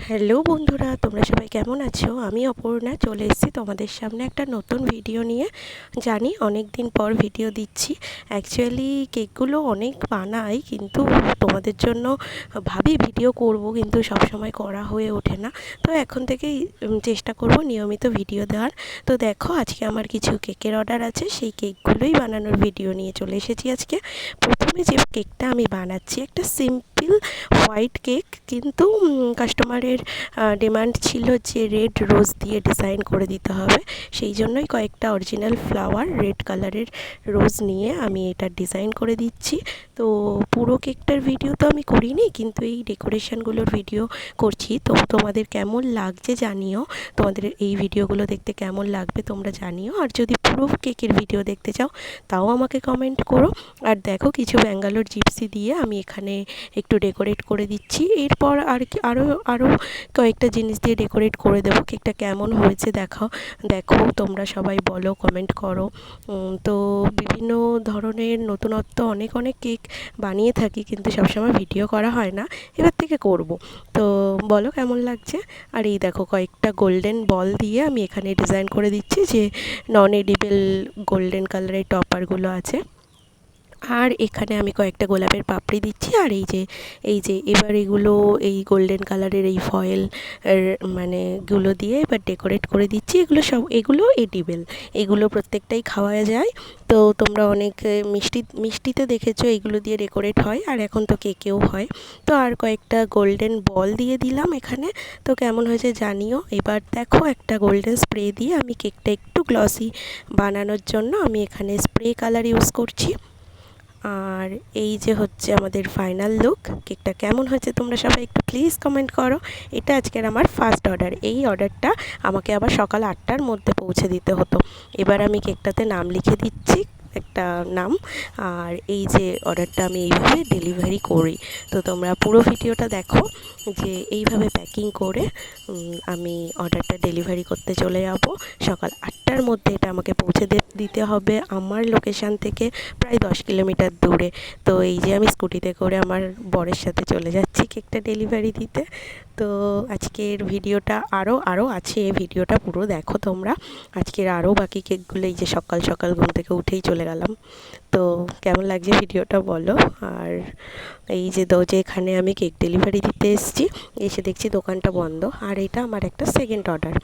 Hello বন্ধুরা, তোমরা সবাই কেমন আছো? আমি অপর্ণা চলে এসেছি তোমাদের সামনে একটা নতুন ভিডিও নিয়ে। জানি অনেক দিন পর ভিডিও দিচ্ছি। অ্যাকচুয়ালি কেকগুলো অনেক বানাই, কিন্তু তোমাদের জন্য ভাবি ভিডিও করব, কিন্তু সবসময় করা হয়ে ওঠে না। তো এখন থেকেই চেষ্টা করব নিয়মিত ভিডিও দেওয়ার। তো দেখো, আজকে আমার কিছু কেকের অর্ডার আছে, সেই কেকগুলোই বানানোর ভিডিও নিয়ে চলে এসেছি আজকে। প্রথমে যে কেকটা আমি বানাচ্ছি একটা সিম্পল হোয়াইট কেক, কিন্তু কাস্টমারের ডিমান্ড ছিল যে রেড রোজ দিয়ে ডিজাইন করে দিতে হবে। সেই জন্যই কয়েকটা অরিজিনাল ফ্লাওয়ার রেড কালারের রোজ নিয়ে আমি এটা ডিজাইন করে দিচ্ছি। তো পুরো কেকটার ভিডিও তো আমি করিনি, কিন্তু এই ডেকোরেশনগুলোর ভিডিও করছি। তো তোমাদের কেমন লাগছে জানিও, তোমাদের এই ভিডিওগুলো দেখতে কেমন লাগবে তোমরা জানিও। আর যদি পুরো কেকের ভিডিও দেখতে চাও তাও আমাকে কমেন্ট করো। আর দেখো, কিছু ব্যাঙ্গালোর জিপসি দিয়ে আমি এখানে একটু ডেকোরেট করে দিচ্ছি। এরপর আর কি আরও কয়েকটা জিনিস দিয়ে ডেকোরেট করে দেবো। কেকটা কেমন হয়েছে দেখো তোমরা সবাই বলো, কমেন্ট করো। তো বিভিন্ন ধরনের নতুনত্ব অনেক কেক বানিয়ে থাকি, কিন্তু সবসময় ভিডিও করা হয় না। এবার থেকে করব। তো বলো কেমন লাগছে। আর এই দেখো, কয়েকটা গোল্ডেন বল দিয়ে আমি এখানে ডিজাইন করে দিচ্ছি, যে নন এডিবল গোল্ডেন কালারের টপারগুলো আছে। আর এখানে আমি কয়েকটা গোলাপের পাপড়ি দিচ্ছি। আর এই যে এবার এগুলো এই গোল্ডেন কালারের এই ফয়েল মানে গুলো দিয়ে এবার ডেকোরেট করে দিচ্ছি। এগুলো এডিবেল, এগুলো প্রত্যেকটাই খাওয়া যায়। তো তোমরা অনেক মিষ্টিতে দেখেছো এইগুলো দিয়ে ডেকোরেট হয়, আর এখন তো কেকেও হয়। তো আর কয়েকটা গোল্ডেন বল দিয়ে দিলাম এখানে। তো কেমন হয়েছে জানিও। এবার দেখো, একটা গোল্ডেন স্প্রে দিয়ে আমি কেকটা একটু গ্লসি বানানোর জন্য আমি এখানে স্প্রে কালার ইউজ করছি। আর এই যে হচ্ছে আমাদের ফাইনাল লুক। কেকটা কেমন হয়েছে তোমরা সবাই একটু প্লিজ কমেন্ট করো। এটা আজকের আমার ফার্স্ট অর্ডার। এই অর্ডারটা আমাকে আবার সকাল 8টার মধ্যে পৌঁছে দিতে হতো। এবার আমি কেকটাতে নাম লিখে দিচ্ছি, একটা নাম। আর এই যে অর্ডারটা আমি এইভাবে ডেলিভারি করি। তো তোমরা পুরো ভিডিওটা দেখো, যে এইভাবে প্যাকিং করে আমি অর্ডারটা ডেলিভারি করতে চলে যাব। সকাল 8টার মধ্যে এটা আমাকে পৌঁছে দিতে হবে আমার লোকেশান থেকে প্রায় 10 কিলোমিটার দূরে। তো এই যে আমি স্কুটিতে করে আমার বরের সাথে চলে যাচ্ছি কেকটা ডেলিভারি দিতে। তো আজকের ভিডিওটা আরও আছে, ভিডিওটা পুরো দেখো তোমরা। আজকের আরও বাকি কেকগুলো এই যে সকাল সকাল ঘুম থেকে উঠেই চলে গেলাম। তো কেমন লাগছে ভিডিওটা বলো। আর এই যে এখানে আমি কেক ডেলিভারি দিতে এসেছি, এসে দেখছি দোকানটা বন্ধ। আর এটা আমার একটা সেকেন্ড অর্ডার।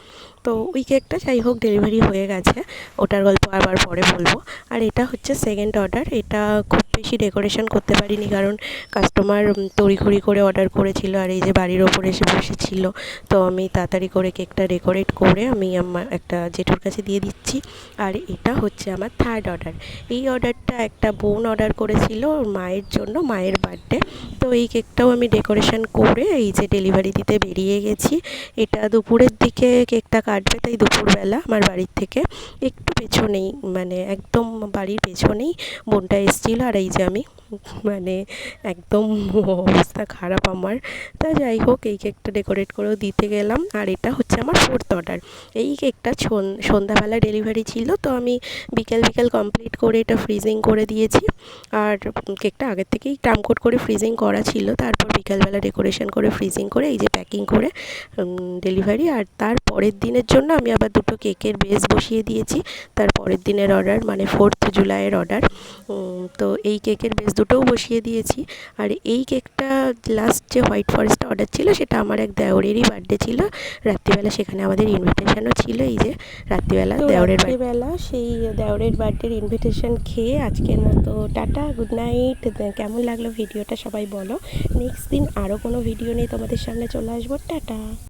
তো ওই কেকটা যাই হোক ডেলিভারি হয়ে গেছে, ওটার গল্প আবার পরে বলবো। আর এটা হচ্ছে সেকেন্ড অর্ডার। এটা খুব বেশি ডেকোরেশন করতে পারিনি, কারণ কাস্টমার তড়িঘড়ি করে অর্ডার করেছিল, আর এই যে বাড়ির ওপরে এসে বসেছিল। তো আমি তাড়াতাড়ি করে কেকটা ডেকোরেট করে আমি আমার একটা জেঠুর কাছে দিয়ে দিচ্ছি। আর এটা হচ্ছে আমার থার্ড অর্ডার। এই অর্ডারটা একটা বোন অর্ডার করেছিল ওর মায়ের জন্য, মায়ের বার্থডে। তো এই কেকটাও আমি ডেকোরেশন করে এই যে ডেলিভারি দিতে বেরিয়ে গেছি। এটা দুপুরের দিকে কেকটা কাটবে, তাই দুপুরবেলা আমার বাড়ির থেকে একটু পেছনেই, মানে একদম বাড়ির পেছনেই বোনটা এসেছিলো। আর এই যে আমি মানে একদম অবস্থা খারাপ আমার। তা যাই হোক, এই কেকটা ডেকোরেট করেও দিতে গেলাম। আর এটা হচ্ছে আমার ফোর্থ অর্ডার। এই কেকটা সন্ধ্যাবেলা ডেলিভারি ছিল, তো আমি বিকেল কমপ্লিট করে এটা ফ্রিজিং করে দিয়েছি। আর কেকটা আগের থেকেই টার্মকোট করে ফ্রিজিং করা ছিল, তারপর বিকালবেলা ডেকোরেশন করে ফ্রিজিং করে এই যে প্যাকিং করে ডেলিভারি। আর তার পরের দিনের জন্য আমি আবার দুটো কেকের বেস বসিয়ে দিয়েছি। তার পরের দিনের অর্ডার, মানে 4 জুলাইয়ের অর্ডার। তো এই কেকের বেস দুটোও বসিয়ে দিয়েছি। আর এই কেকটা লাস্ট যে হোয়াইট ফরেস্টটা অর্ডার ছিল, সেটা আমার এক দেওরেরই বার্থডে ছিল রাত্রিবেলা। সেখানে আমাদের ইনভিটেশনও ছিল। এই যে রাত্রিবেলা সেই দেওরের বার্থডের ইনভিটেশন খেয়ে আজকের মতো টাটা, গুড নাইট। কেমন লাগলো ভিডিওটা সবাই বলো। নেক্সট দিন আরও কোনো ভিডিও নিয়ে তোমাদের সামনে চলে আসবো। টাটা।